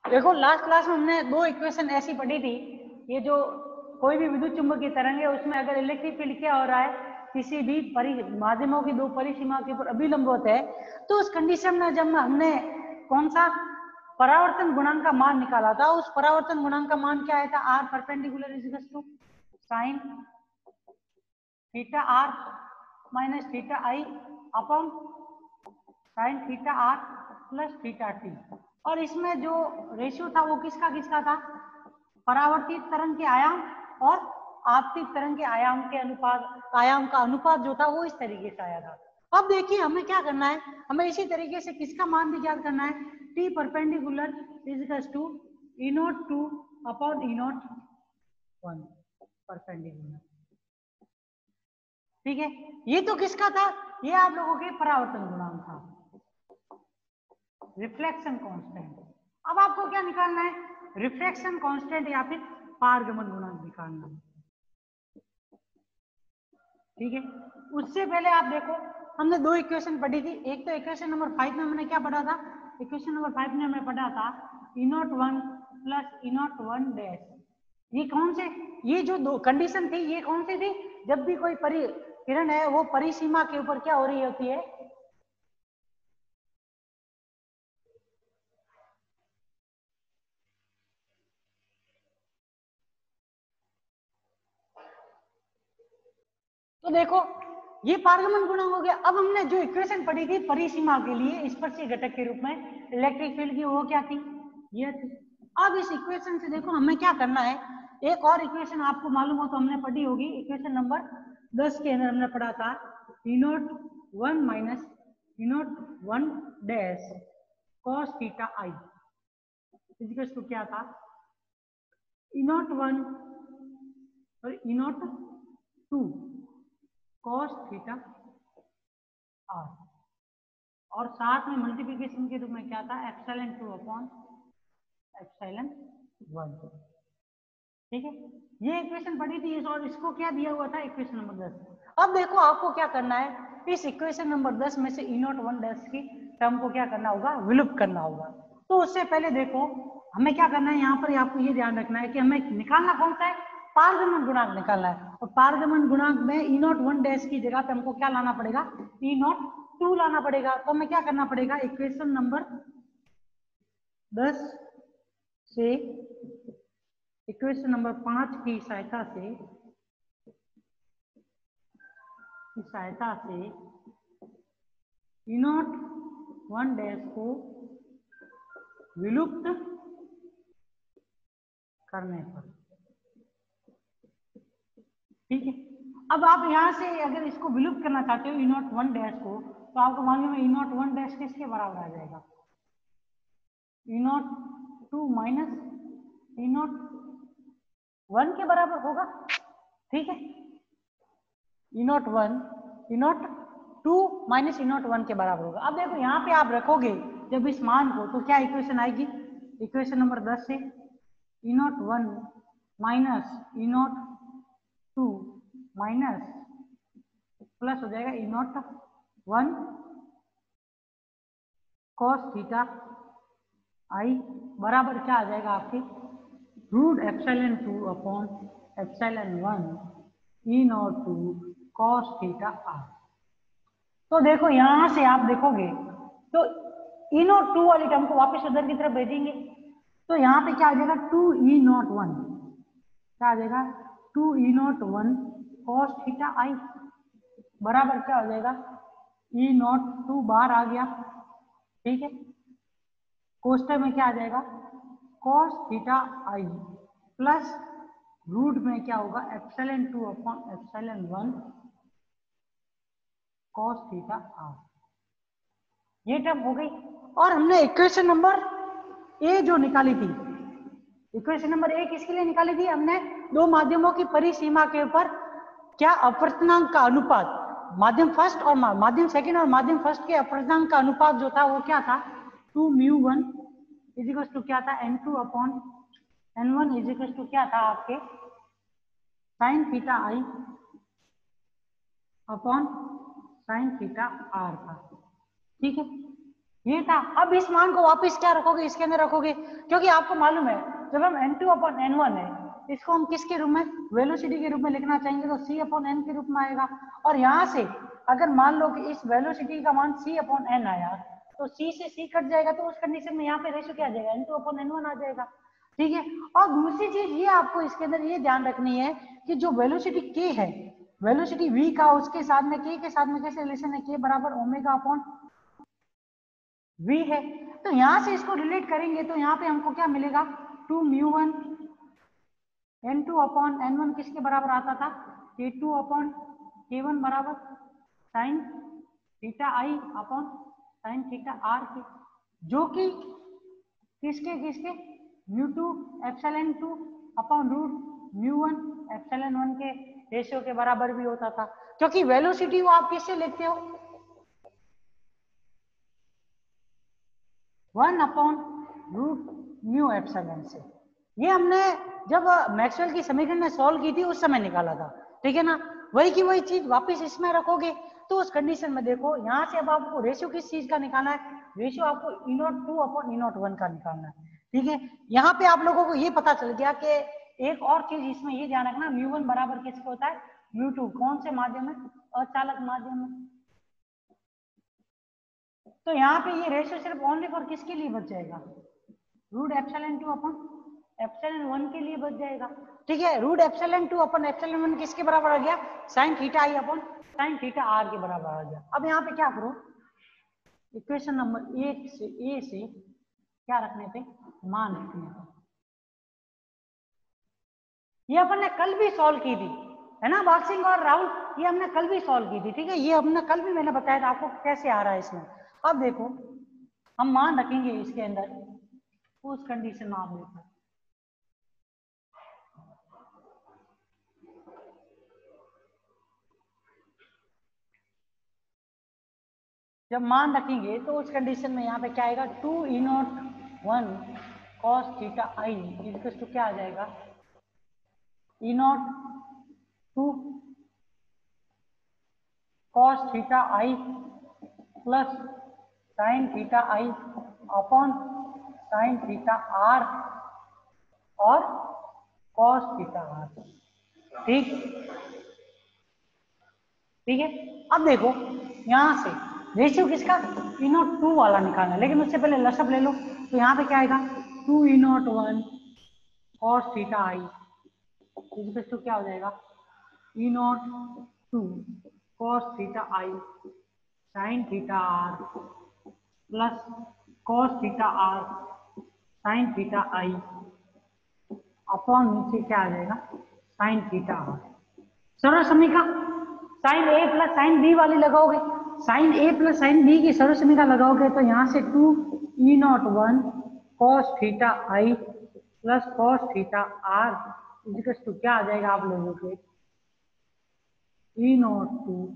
देखो last class में हमने दो इक्वेशन ऐसी पढ़ी थी, ये जो कोई भी विद्युत चुंबकीय तरंग है उसमें अगर इलेक्ट्रिक फील्ड क्या हो रहा है, किसी भी माध्यमों की दो परिसीमा के ऊपर अभिलंब है, तो उस कंडीशन में जब हमने कौन सा परावर्तन गुणांक का मान निकाला था, उस परावर्तन गुणांक का मान क्या आया था, R perpendicular is equal to sine theta are minus theta I upon sine theta R plus theta T. और इसमें जो रेशियो था वो किसका था, परावर्तित तरंग के आयाम और आपतित तरंग के आयाम के अनुपात, आयाम का अनुपात जो था वो इस तरीके से आया था। अब देखिए हमें क्या करना है, हमें इसी तरीके से किसका मान भी ज्ञात करना है, T perpendicular is equal to E naught 2 upon E naught 1 perpendicular. ठीक है, ये तो किसका था, ये आप लोगों के परावर्तन गुणांक था, रिफ्लेक्शन कांस्टेंट। अब आपको क्या निकालना है, रिफ्लेक्शन कांस्टेंट या फिर पारगमन गुणांक निकालना है। ठीक है, उससे पहले आप देखो हमने दो इक्वेशन पढ़ी थी, एक तो इक्वेशन नंबर 5 में हमने क्या पढ़ा था, इक्वेशन नंबर 5 में हमने पढ़ा था E naught 1 plus E naught 1 dash. ये कौन से, ये जो दो कंडीशन थी ये कौन सी थी, जब भी कोई किरण है वो परिसीमा के ऊपर क्या हो रही होती है, तो देखो ये पारगमन गुणांक हो गया। अब हमने जो इक्वेशन पढ़ी थी परिसीमा के लिए स्पर्शीय घटक के रूप में इलेक्ट्रिक फील्ड की, वो क्या थी, ये थी। अब इस इक्वेशन से देखो हमें क्या करना है, एक और इक्वेशन आपको मालूम हो तो हमने पढ़ी होगी, इक्वेशन नंबर 10 के अंदर हमने पढ़ा था E naught 1 minus E naught 1 dash cos theta I equal to क्या था, ई नॉट 1 और E naught 2 cos theta R, और साथ में मल्टीप्लिकेशन के रूप में क्या था, एप्सिलॉन 2 अपॉन एप्सिलॉन 1। ठीक है, ये इक्वेशन पढ़ी थी और इसको क्या दिया हुआ था, इक्वेशन नंबर 10। अब देखो आपको क्या करना है, इस इक्वेशन नंबर 10 में से ई नॉट 1 डैश की टर्म को क्या करना होगा, विलुप्त करना होगा। तो उससे पहले देखो हमें क्या करना है, यहाँ पर आपको ये ध्यान रखना है कि हमें निकालना कौन सा है, पारगमन गुणांक निकालना है। और पारगमन गुणांक में ई नॉट 1 डैश की जगह पे हमको क्या लाना पड़ेगा, ई नॉट 2 लाना पड़ेगा। तो हमें क्या करना पड़ेगा, इक्वेशन नंबर 10 से इक्वेशन नंबर 5 की सहायता से ई नॉट 1 डैश को विलुप्त करने पर, ठीक है। अब आप यहां से अगर इसको विलुप्त करना चाहते हो ई नॉट 1 डैश को, तो आपको मालूम है ई नॉट 1 डैश किसके बराबर आ जाएगा, E naught 2 minus E naught 1 के बराबर होगा। ठीक है, E naught 1 E naught 2 minus E naught 1 के बराबर होगा। अब देखो यहाँ पे आप रखोगे जब इस मान को, तो क्या इक्वेशन आएगी, इक्वेशन नंबर 10 से E naught 1 minus E naught 2 minus plus हो जाएगा E naught 1 cos theta i बराबर क्या आ जाएगा आपके, root epsilon 2 upon epsilon 1 E naught 2 cos theta are. तो देखो यहां से आप देखोगे तो ई नॉट 2 वाली टर्म को वापस उधर की तरफ भेजेंगे, तो यहाँ पे क्या आ जाएगा, 2 ई नॉट 1, क्या आ जाएगा 2 ई नॉट 1 कॉस थीटा आई बराबर क्या हो जाएगा, ई नॉट 2 बाहर आ गया। ठीक है, कोष्टक में क्या आ जाएगा, कॉस थीटा आई प्लस रूट में क्या होगा, epsilon 2 upon epsilon 1 cos theta R. ये टर्म हो गई। और हमने इक्वेशन नंबर ए जो निकाली थी, इक्वेशन नंबर ए किसके लिए निकाली थी, हमने दो माध्यमों की परिसीमा के ऊपर क्या अपवर्तनांक का अनुपात, माध्यम फर्स्ट और माध्यम सेकंड और माध्यम फर्स्ट के अपवर्तनांक का अनुपात जो था वो क्या था, 2 μ1 इज इक्वल टू क्या था, n2 upon n1 is equal to क्या था आपके sine theta I upon sine theta R था। ठीक है, ये था। अब इस मान को वापस क्या रखोगे, इसके अंदर रखोगे, क्योंकि आपको मालूम है जब हम n2/n1 है इसको हम किसके रूप में, वेलोसिटी के रूप में लिखना चाहेंगे तो c/n के रूप में आएगा। और यहाँ से अगर मान लो कि इस वेलोसिटी का मान c/n आया तो c से c कट जाएगा, तो उस कंडीशन में यहाँ पे रेशियो क्या आ जाएगा, n2/n1 आ जाएगा। ठीक है। और दूसरी चीज ये आपको इसके अंदर ये ध्यान रखनी है कि जो वेलोसिटी k है, वेलोसिटी v का उसके साथ में k के साथ में कैसे रिलेशन है, k बराबर ओमेगा अपॉन v है। तो यहां से इसको रिलेट करेंगे तो यहाँ पे हमको क्या मिलेगा, 2μ1 n2/n1 किसके बराबर आता था, k2/k1 बराबर sine theta I upon sine theta R के, जो कि किसके किसके μ2 ε2 अपॉन रूट μ1 ε1 के रेशियो के बराबर भी होता था। क्योंकि वेलोसिटी वो आप किससे लिखते हो, 1/√μ से। ये हमने जब मैक्सवेल की समीकरण में सॉल्व की थी उस समय निकाला था, ठीक है ना। वही की वही चीज वापस इसमें रखोगे तो उस कंडीशन में देखो यहाँ से अब आपको रेशियो किस चीज का निकालना है, रेशियो आपको E02/E01 का निकालना है। ठीक है। यहाँ पे आप लोगों को ये पता चल गया कि एक और चीज इसमें ये ध्यान रखना, μ1 बराबर किसको होता है, μ2 कौन से माध्यम में, अचालक माध्यम में। तो यहाँ पे ये रेशियो सिर्फ ओनली फॉर किसके लिए बच जाएगा, √ε2/ε1 के लिए बच जाएगा। ठीक है। √ε2/ε1 किसके बराबर आ गया, sine theta I upon sine theta R के बराबर आ गया। अब यहाँ पे क्या करो, इक्वेशन नंबर ए से क्या रखने पे, मान रखने पे। ये अपन ने कल भी सॉल्व की थी, है ना बॉक्सिंग और राहुल, ये हमने कल भी सॉल्व की थी। ठीक है। ये हमने कल भी मैंने बताया था आपको कैसे आ रहा है इसमें। अब देखो हम मान रखेंगे इसके अंदर, उस कंडीशन में आप देखो, जब मान रखेंगे तो उस कंडीशन में यहाँ पे क्या आएगा, 2E01 cos theta I equal to क्या आ जाएगा, E02 cos theta I plus sine theta I upon sine theta R और cos थीटा आर। ठीक ठीक है। अब देखो यहां से रेशियो किसका, E02 वाला निकालना है, लेकिन उससे पहले लसअप ले लो। तो यहाँ पे क्या आएगा, 2E01 cos theta I equal to क्या हो जाएगा, E02 cos theta I sine theta R plus cos theta R sine theta I upon नीचे क्या आ जाएगा, साइन थीटा आर। सरल समीका sine A plus sine B वाली लगाओगे, sine A plus sine B की सरल समीका लगाओगे तो यहाँ से 2E01 cos theta I plus cos theta R equal to क्या आ जाएगा आप लोगों के, E02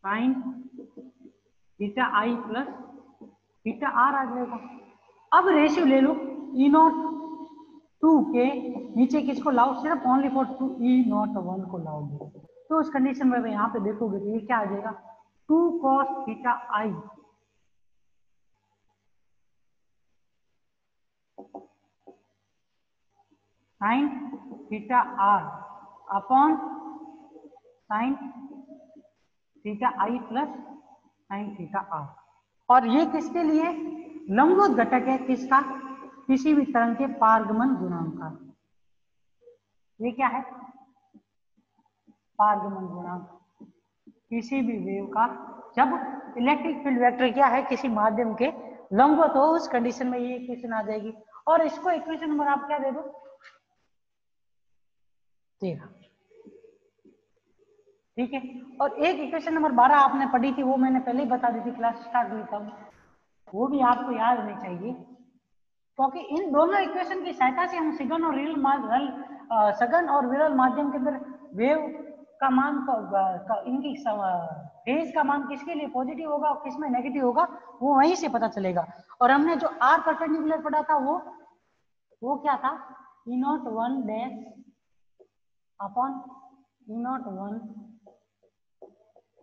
साइन थीटा आई प्लस थीटा आर आ जाएगा। अब रेशियो ले लो, E02 के नीचे किसको लाओ, सिर्फ ओनली फॉर 2E01 को लाओगे तो उस कंडीशन में यहाँ पे देखोगे तो ये क्या आ जाएगा, 2 cos theta I sine theta R upon sine theta I plus sine theta R. और ये किसके लिए, लंबवत घटक है किसका, किसी भी तरंग के पारगमन गुणांक का। ये क्या है, पारगमन गुणांक किसी भी वेव का जब इलेक्ट्रिक फील्ड वेक्टर क्या है किसी माध्यम के लंबवत हो, उस कंडीशन में ये इक्वेशन आ जाएगी। और इसको इक्वेशन नंबर आप क्या दे दो, 13। ठीक है। और एक इक्वेशन नंबर 12 आपने पढ़ी थी, वो मैंने पहले ही बता दी थी क्लास स्टार्ट हुई तब, वो भी आपको याद होनी चाहिए, क्योंकि इन दोनों इक्वेशन की सहायता से हम सघन और सघन और विरल माध्यम के अंदर वेव का मान इनकी फेज का मान किसके लिए पॉजिटिव होगा और किसमें नेगेटिव होगा वो वहीं से पता चलेगा। और हमने जो आर परपेंडिकुलर पढ़ा था वो क्या था, E01 dash upon E01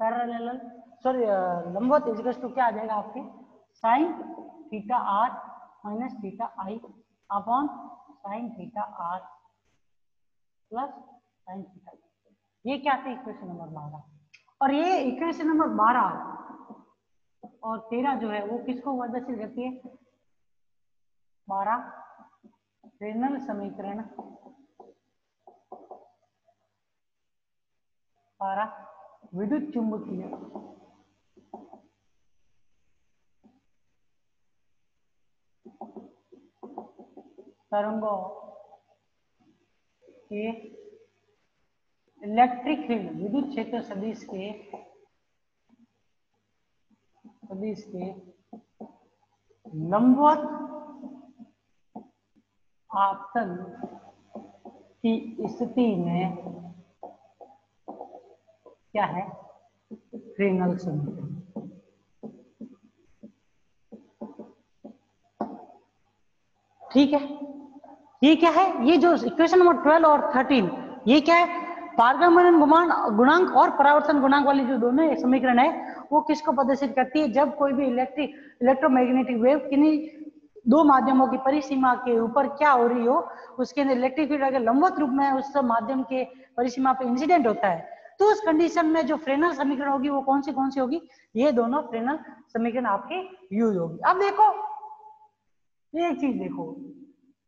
parallel sorry लंबवत इक्वल टू क्या आ जाएगा आपके sine theta are minus theta I upon sine theta R plus sine theta. ये क्या थी इक्वेशन नंबर 12। और ये इक्वेशन नंबर 12 और 13 जो है वो किसको प्रदर्शित करती है? 12 फ्रेनेल समीकरण, 12 विद्युत चुंबकीय तरंगों के इलेक्ट्रिक फील्ड विद्युत क्षेत्र सदिश के लंबवत आपतन की स्थिति में क्या है? फ्रेनेल समीकरण। ठीक है, ये क्या है? ये जो इक्वेशन नंबर 12 और 13 ये क्या है? पारगमन गुणांक और परावर्तन गुणांक वाली जो दोनों समीकरण है वो किसको प्रदर्शित करती है? जब कोई भी इलेक्ट्रोमैग्नेटिक वेव किन्हीं दो माध्यमों की परिसीमा के ऊपर क्या हो रही हो, उसके अंदर इलेक्ट्रिक फील्ड अगर लंबवत रूप में उस माध्यम के परिसीमा पे इंसिडेंट होता है तो उस कंडीशन में जो फ्रेनेल समीकरण होगी वो कौन सी होगी? ये दोनों फ्रेनेल समीकरण आपके यूज होगी। अब देखो एक चीज देखो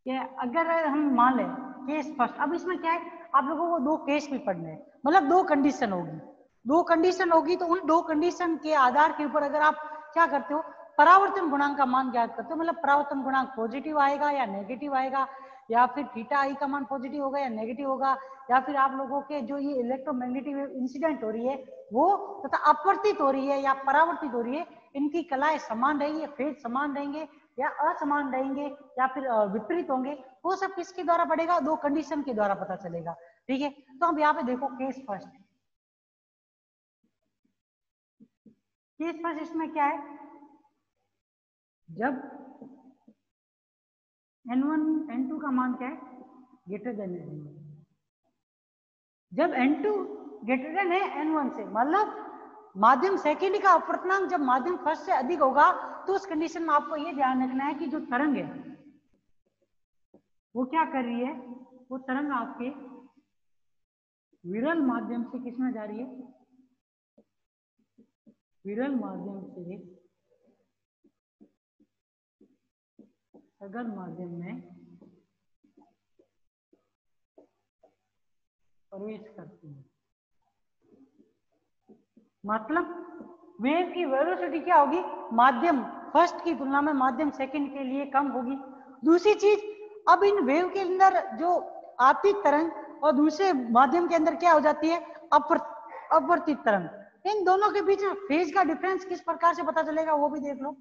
कि अगर हम मान लें केस फर्स्ट, अब इसमें क्या है आप लोगों को दो केस भी पढ़ने हैं, मतलब दो कंडीशन होगी तो उन दो कंडीशन के आधार के ऊपर अगर आप क्या करते हो परावर्तन गुणांक का मान ज्ञात करते हो, मतलब परावर्तन गुणांक पॉजिटिव आएगा या नेगेटिव आएगा, या फिर थीटा आई का मान पॉजिटिव होगा या नेगेटिव होगा, या फिर आप लोगों के जो ये इलेक्ट्रोमैग्नेटिक इंसिडेंट हो रही है वो तथा अपवर्तित हो रही है या परावर्तित हो रही है, इनकी कलाएं समान रहेंगी, फेज समान रहेंगे या असमान रहेंगे या फिर विपरीत होंगे, वो सब किसके द्वारा पड़ेगा? दो कंडीशन के द्वारा पता चलेगा। ठीक है, तो अब यहाँ पे देखो केस फर्स्ट इसमें क्या है? जब N1 N2 का मान क्या है? Greater than N1। जब N2 ग्रेटर देन है N1 से, मतलब माध्यम सेकेंड का अपवर्तनांक जब माध्यम फर्स्ट से अधिक होगा तो उस कंडीशन में आपको ये ध्यान रखना है कि जो तरंग है वो क्या कर रही है? वो तरंग आपके विरल माध्यम से किसमें जा रही है? विरल माध्यम से सघन माध्यम में प्रवेश करती है। मतलब वेव की वेलोसिटी क्या होगी? माध्यम फर्स्ट की तुलना में माध्यम सेकंड के लिए कम होगी। दूसरी चीज, अब इन वेव के अंदर जो आपतित तरंग और दूसरे माध्यम के अंदर क्या हो जाती है? अपवर्तित तरंग। इन दोनों के बीच में फेज का डिफरेंस किस प्रकार से पता चलेगा वो भी देख लो।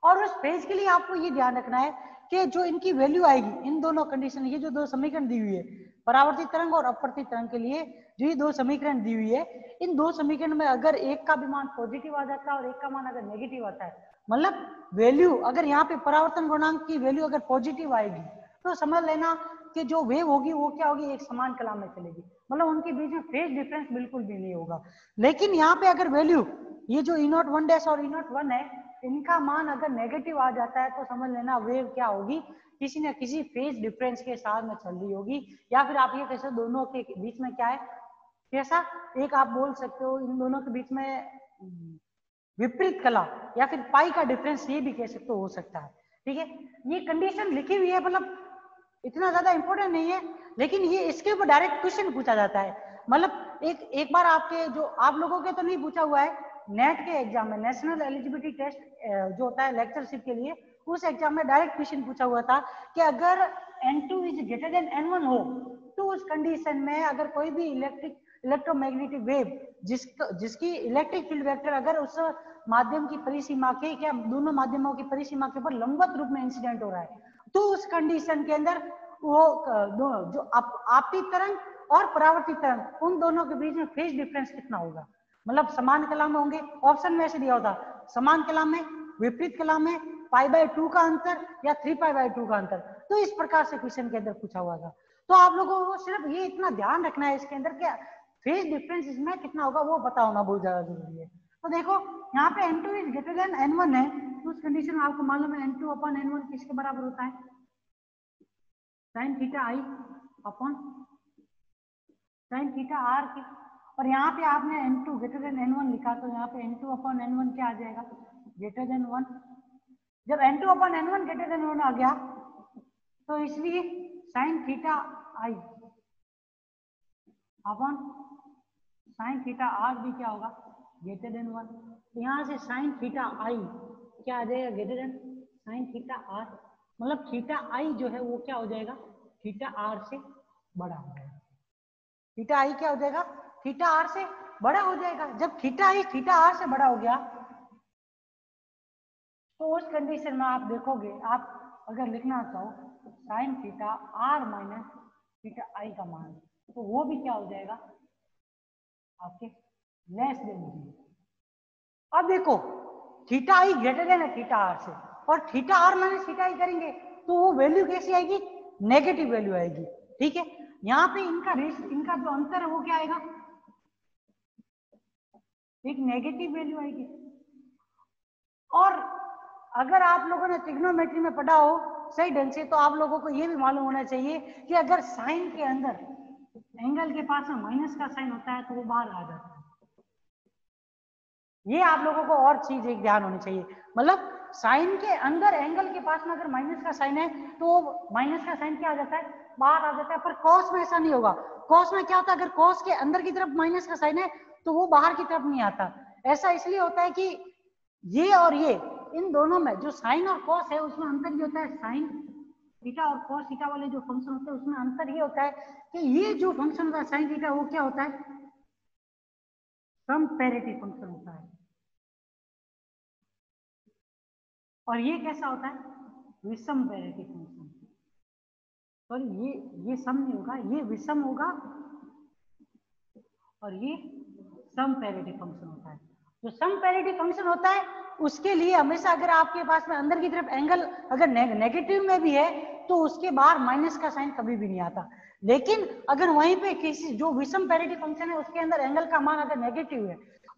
और उस फेज के लिए आपको ये ध्यान रखना है कि जो इनकी वैल्यू आएगी इन दोनों कंडीशन, ये जो दो समीकरण दी हुई है परावर्तित तरंग और अपवर्तित तरंग के लिए जो ये दो समीकरण दी हुई है, इन दो समीकरण में अगर एक का भी मान पॉजिटिव आ जाता है और एक का मान अगर नेगेटिव आता है, मतलब वैल्यू अगर यहाँ पे परावर्तन गुणांक की वैल्यू अगर पॉजिटिव आएगी तो समझ लेना कि जो वेव होगी वो क्या होगी? एक समान कला में चलेगी, मतलब उनके बीच में फेज डिफरेंस बिल्कुल भी नहीं होगा। लेकिन यहाँ पे अगर वैल्यू ये जो E01 और E01 है इनका मान अगर नेगेटिव आ जाता है तो समझ लेना वेव क्या होगी? किसी न किसी फेज डिफरेंस के साथ में चल रही होगी, या फिर आप ये कह सकते हो दोनों के बीच में क्या है? कैसा? एक आप बोल सकते हो इन दोनों के बीच में विपरीत कला या फिर पाई का डिफरेंस, ये भी कह सकते हो सकता है। ठीक है, ये कंडीशन लिखी हुई है, मतलब इतना ज्यादा इंपॉर्टेंट नहीं है, लेकिन ये इसके ऊपर डायरेक्ट क्वेश्चन पूछा जाता है। मतलब एक बार आपके जो आप लोगों के तो नहीं पूछा हुआ है, नेट के एग्जाम में नेशनल एलिजिबिलिटी टेस्ट जो होता है लेक्चरशिप के लिए, उस एग्जाम में डायरेक्ट क्वेश्चन पूछा हुआ था कि अगर N2 is greater than N1 हो तो उस कंडीशन में अगर कोई भी इलेक्ट्रोमैग्नेटिक वेव जिसकी इलेक्ट्रिक फील्ड वेक्टर अगर उस माध्यम की परिसीमा के क्या दोनों माध्यमों की परिसीमा के ऊपर लंबवत रूप में इंसिडेंट हो रहा है, तो उस कंडीशन के अंदर वो जो आपतित तरंग और परावर्तित तरंग उन दोनों के बीच में फेज डिफरेंस कितना होगा? मतलब समान कला में होंगे, ऑप्शन में ऐसे दिया होता समान कला में, विपरीत कला में, π/2 का अंतर या 3π/2 का अंतर। तो इस प्रकार से क्वेश्चन के अंदर पूछा हुआ था। तो आप लोगों को सिर्फ ये इतना ध्यान रखना है इसके अंदर क्या फेज डिफरेंस इसमें कितना होगा वो पता होना बहुत ज्यादा जरूरी है। तो देखो यहाँ पे n2 is greater than n1 है, तो उस कंडीशन में आपको मालूम है n2 अपॉन n1 किसके बराबर होता है, sine theta I upon sine theta R के। और यहाँ पे आपने n2 ग्रेटर देन n1 लिखा, तो यहाँ पे n2 अपॉन n1 क्या आ जाएगा, ग्रेटर देन 1। जब n2 upon n1 greater than 1 आ गया, तो इसलिए sine theta I upon sine theta R भी क्या होगा, ग्रेटर देन 1। तो यहाँ से साइन थीटा आई क्या आ जाएगा, greater than sine theta R, मतलब थीटा आई जो है वो क्या हो जाएगा, थीटा आर से बड़ा हो जाएगा। थीटा आई क्या हो जाएगा, थीटा आर से बड़ा हो जाएगा। जब थीटा आई थीटा आर से बड़ा हो गया, तो उस कंडीशन में आप देखोगे, आप अगर लिखना चाहो sine theta are minus theta i का मान, तो वो भी क्या हो जाएगा आपके लेस देन 0। अब देखो थीटा आई ग्रेटर देन है थीटा आर से, और थीटा आर माइनस थीटा आई करेंगे तो वो वैल्यू कैसी आएगी, नेगेटिव वैल्यू आएगी। ठीक है, यहाँ पे इनका जो अंतर है वो क्या आएगा, एक नेगेटिव वैल्यू आएगी। और अगर आप लोगों ने ट्रिग्नोमेट्री में पढ़ा हो सही ढंग से, तो आप लोगों को ये भी मालूम होना चाहिए कि अगर साइन के अंदर एंगल के पास में माइनस का साइन होता है तो वो बाहर आ जाता है। ये आप लोगों को और चीज एक ध्यान होनी चाहिए, मतलब साइन के अंदर एंगल के पास में अगर माइनस का साइन है तो माइनस का साइन क्या आ जाता है, बाहर आ जाता है। पर कॉस में ऐसा नहीं होगा। कॉस में क्या होता है, अगर कॉस के अंदर की तरफ माइनस का साइन है तो वो बाहर की तरफ नहीं आता। ऐसा इसलिए होता है कि ये और ये, इन दोनों में जो साइन और कॉस है उसमें अंतर ये होता है, साइन थीटा और कॉस थीटा वाले जो फंक्शन होते हैं उसमें अंतर ये होता है कि ये जो फंक्शन होता है साइन थीटा वो क्या होता है, कंपैरेटिव फंक्शन होता है, और ये कैसा होता है, विषमपैरेटिव फंक्शन। सॉरी ये सम नहीं होगा, ये विषम होगा और ये समपैरेटिव फंक्शन होता है। जो समपैरेटिव फंक्शन होता है उसके लिए हमेशा अगर आपके पास में अंदर की तरफ एंगल अगर नेगेटिव में भी है तो उसके बाहर माइनस का साइन कभी भी नहीं आता। लेकिन अगर वहीं पे किसी जो विषमपैरेटिव फंक्शन है उसके अंदर एंगल का मान अगर नेगेटिव है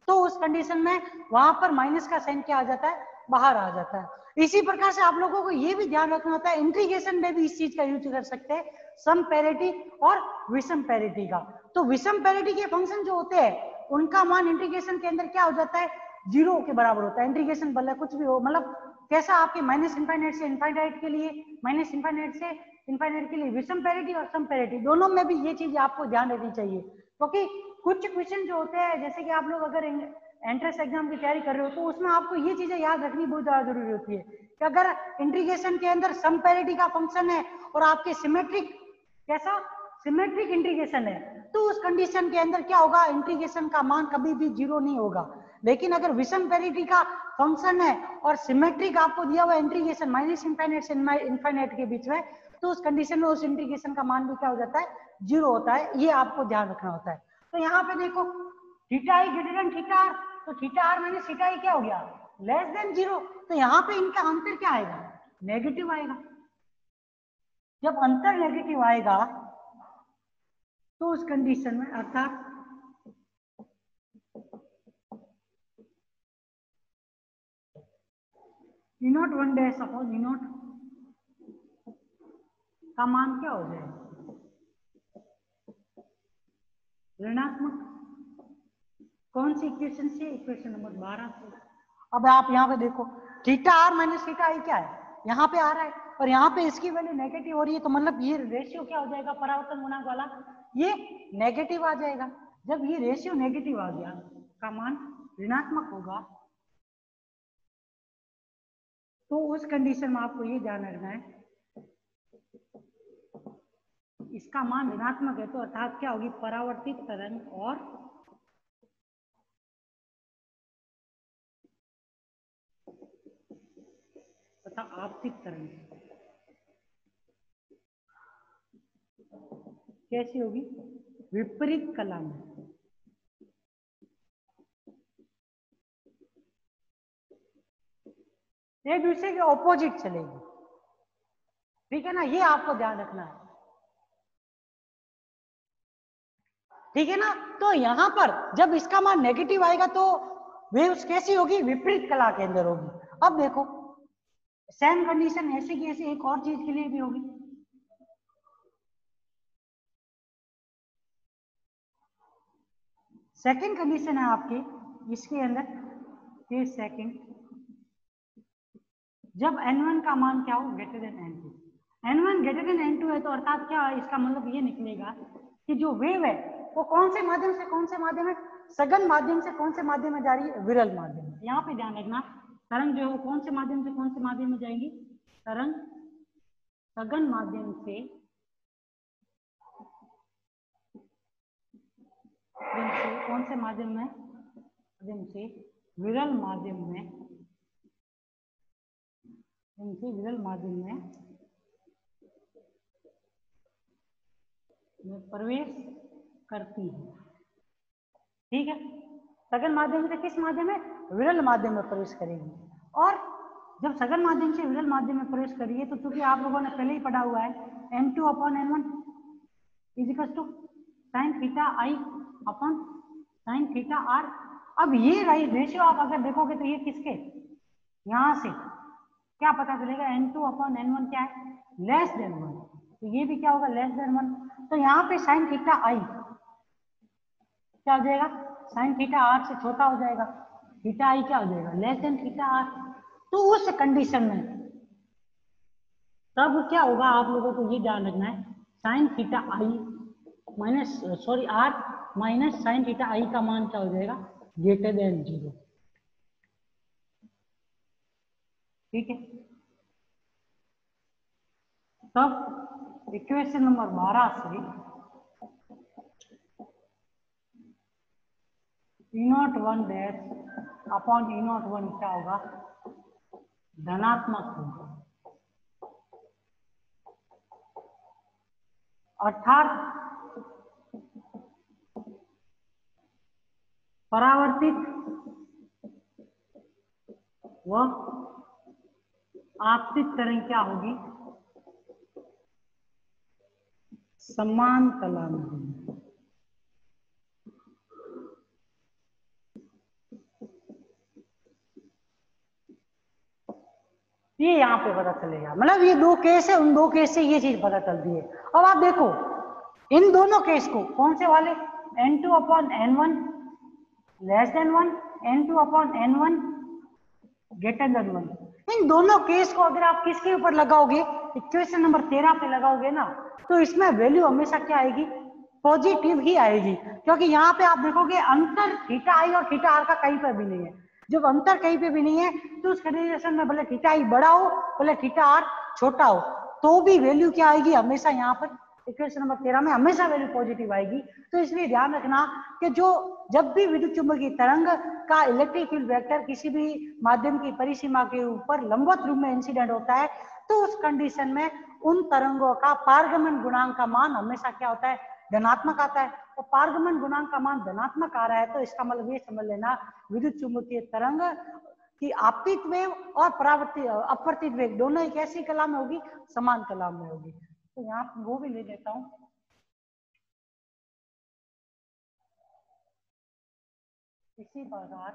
तो उस कंडीशन में वहां पर माइनस का साइन क्या आ जाता है, बाहर आ जाता है। इसी प्रकार से आप लोगों को ये भी ध्यान रखना होता है, इंटीग्रेशन में भी इस चीज का यूज कर सकते हैं, समपैरिटी और विषमपैरिटी का। तो विषमपैरिटी के फंक्शन जो होते हैं उनका मान इंटीग्रेशन के अंदर क्या हो जाता है, 0 के बराबर होता है। इंटीग्रेशन भले कुछ भी हो, मतलब कैसा आपके माइनस इनफाइनाइट से इनफाइनाइट के लिए, माइनस इनफाइनाइट से इनफाइनाइट के लिए विषमपैरिटी और समपैरिटी दोनों में भी ये चीज आपको ध्यान रखनी चाहिए। क्योंकि कुछ क्वेश्चन जो होते हैं, जैसे कि आप लोग अगर एंट्रेंस एग्जाम की तैयारी कर रहे हो तो उसमें आपको ये चीजें याद रखनी बहुत ज्यादा जरूरी होती है कि अगर इंटीग्रेशन के अंदर समपैरिटी का फंक्शन है और आपके सिमेट्रिक कैसा सिमेट्रिक इंटीग्रेशन है तो उस कंडीशन के अंदर क्या होगा, इंटीग्रेशन का मान कभी भी 0 नहीं होगा। लेकिन अगर विषमपैरिटी का फंक्शन है और सिमेट्रिक आपको दिया हुआ इंटीग्रेशन माइनस इनफाइनाइट से इनफाइनाइट के बीच में, तो उस कंडीशन में उस इंटीग्रेशन का मान भी क्या हो जाता है, 0 होता है। ये आपको ध्यान रखना होता है। तो यहाँ पे देखो theta I greater than theta are, तो theta are minus theta I क्या हो गया, लेस देन 0। तो यहाँ पे इनका अंतर क्या आएगा, नेगेटिव आएगा। जब अंतर नेगेटिव आएगा तो उस कंडीशन में अर्थात E0 1 डैश अपॉन E0 का मान क्या हो जाएगा, ऋणात्मक। कौन सी इक्वेशन से, इक्वेशन नंबर 12 से। अब आप यहाँ पे देखो theta are minus theta I क्या है, यहाँ पे आ रहा है और यहाँ पे इसकी वैल्यू नेगेटिव हो रही है, तो मतलब ये रेशियो क्या हो जाएगा, परावर्तन गुणांक वाला ये नेगेटिव आ जाएगा। जब ये रेशियो नेगेटिव आ गया का मान ऋणात्मक होगा, तो उस कंडीशन में आपको ये ध्यान रखना है इसका मान ऋणात्मक है, तो अर्थात क्या होगी, परावर्तित तरंग और तथा आपतित तरंग कैसी होगी, विपरीत कला में। एक दूसरे के ऑपोजिट चलेगी, ठीक है ना, ये आपको ध्यान रखना है, ठीक है ना। तो यहां पर जब इसका मान नेगेटिव आएगा तो वेव्स कैसी होगी, विपरीत कला के अंदर होगी। अब देखो सेम कंडीशन ऐसे की ऐसे एक और चीज के लिए भी होगी। सेकंड कंडीशन है आपके इसके अंदर, ये सेकंड, जब n1 का मान क्या हो, greater than n2। n1 greater than n2 है तो अर्थात क्या है, इसका मतलब ये निकलेगा कि जो वेव है वो कौन से माध्यम से कौन से माध्यम में, सघन माध्यम से कौन से माध्यम में जा रही है, विरल माध्यम में। यहाँ पे ध्यान रखना, तरंग जो है वो कौन से माध्यम से कौन से माध्यम में जाएंगी, तरंग सघन माध्यम से कौन से माध्यम में, माध्यम से विरल माध्यम में, इनसे विरल माध्यम में प्रवेश करती है। ठीक है, सघन माध्यम से किस माध्यम में, विरल माध्यम में प्रवेश करेगी। और जब सघन माध्यम से विरल माध्यम में प्रवेश करिए तो चूंकि आप लोगों ने पहले ही पढ़ा हुआ है n2/n1 equal to sin θi upon sin θr। अब ये रेशियो आप अगर देखोगे तो ये किसके, यहां से क्या पता चलेगा, n2/n1 क्या है, लेस देन 1, तो ये भी क्या होगा, लेस देन 1। तो यहाँ पे sin θi क्या हो जाएगा, sin θr से छोटा हो जाएगा, θi क्या हो जाएगा, लेस देन θr। तो उस कंडीशन में तब क्या होगा, आप लोगों को ये ध्यान रखना है, sin θi minus sorry r minus sin θi का मान क्या हो जाएगा, ग्रेटर देन 0। ठीक है, तब इक्वेशन नंबर 12 से E01 डैश अपॉन E01 क्या होगा, धनात्मक होगा। अर्थात परावर्तित व आपतित तरंग क्या होगी, समान कला में होगी। ये यहाँ पे पता चलेगा, मतलब ये दो केस है, उन दो केस से ये चीज पता चलती है। अब आप देखो इन दोनों केस को, कौन से वाले, n2/n1 less than 1, n2/n1 greater than 1, इन दोनों केस को अगर आप किसके ऊपर लगाओगे, इक्वेशन नंबर 13 पे लगाओगे ना, तो इसमें वैल्यू हमेशा क्या आएगी, पॉजिटिव ही आएगी। क्योंकि यहाँ पे आप देखोगे अंतर θi और θr का कहीं पर भी नहीं है। जब अंतर कहीं पे भी नहीं है तो उस कंडीशन में भले θi बड़ा हो भले θr छोटा हो, तो भी वैल्यू क्या आएगी, हमेशा यहाँ पर इक्वेशन नंबर 13 में हमेशा वैल्यू पॉजिटिव आएगी। तो इसलिए ध्यान रखना कि जो जब भी विद्युत चुंबकीय तरंग का इलेक्ट्रिक फील्ड वेक्टर किसी भी माध्यम की परिसीमा के ऊपर लंबवत रूप में इंसिडेंट होता है, तो उस कंडीशन में उन तरंगों का पारगमन गुणांक का मान हमेशा क्या होता है, धनात्मक आता है। तो पारगमन गुणांक का मान धनात्मक आ रहा है तो इसका मतलब ये समझ लेना, विद्युत चुंबकीय तरंग कि आपतित वेव और परावर्तित अपवर्तित वेव दोनों एक ऐसी कला में होगी, समान कला में होगी। तो यहाँ वो भी ले लेता हूं, इसी प्रकार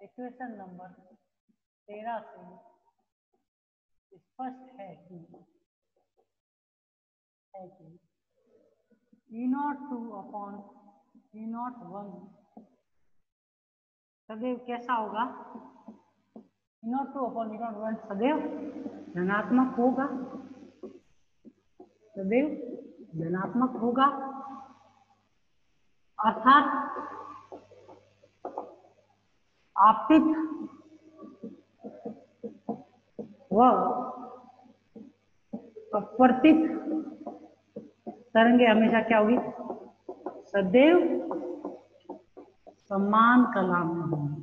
इक्वेशन नंबर 13 से स्पष्ट है कि E02/E01 सदैव कैसा होगा, E02/E01 सदैव धनात्मक होगा, सदैव धनात्मक होगा। अर्थात आपतित व अपवर्तित तरंगे हमेशा क्या होगी, सदैव समान कला में होंगी।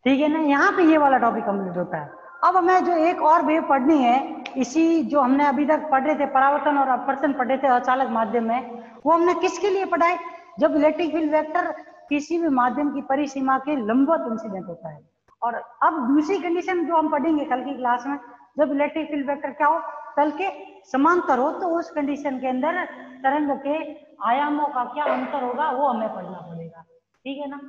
ठीक है ना, यहाँ पे ये वाला टॉपिक कंप्लीट होता है। अब हमें जो एक और वेव पढ़नी है, इसी जो हमने अभी तक पढ़ रहे थे परावर्तन और अपवर्तन पढ़ रहे थे अचालक माध्यम में, वो हमने किसके लिए पढ़ा है, जब इलेक्ट्रिक फील्ड वेक्टर किसी भी माध्यम की परिसीमा के लंबवत इंसिडेंट होता है। और अब दूसरी कंडीशन जो हम पढ़ेंगे कल की क्लास में, जब इलेक्ट्रिक फील्ड वेक्टर क्या हो, तल के समांतर हो तो उस कंडीशन के अंदर तरंग के आयामों का क्या अंतर होगा वो हमें पढ़ना पड़ेगा, ठीक है ना।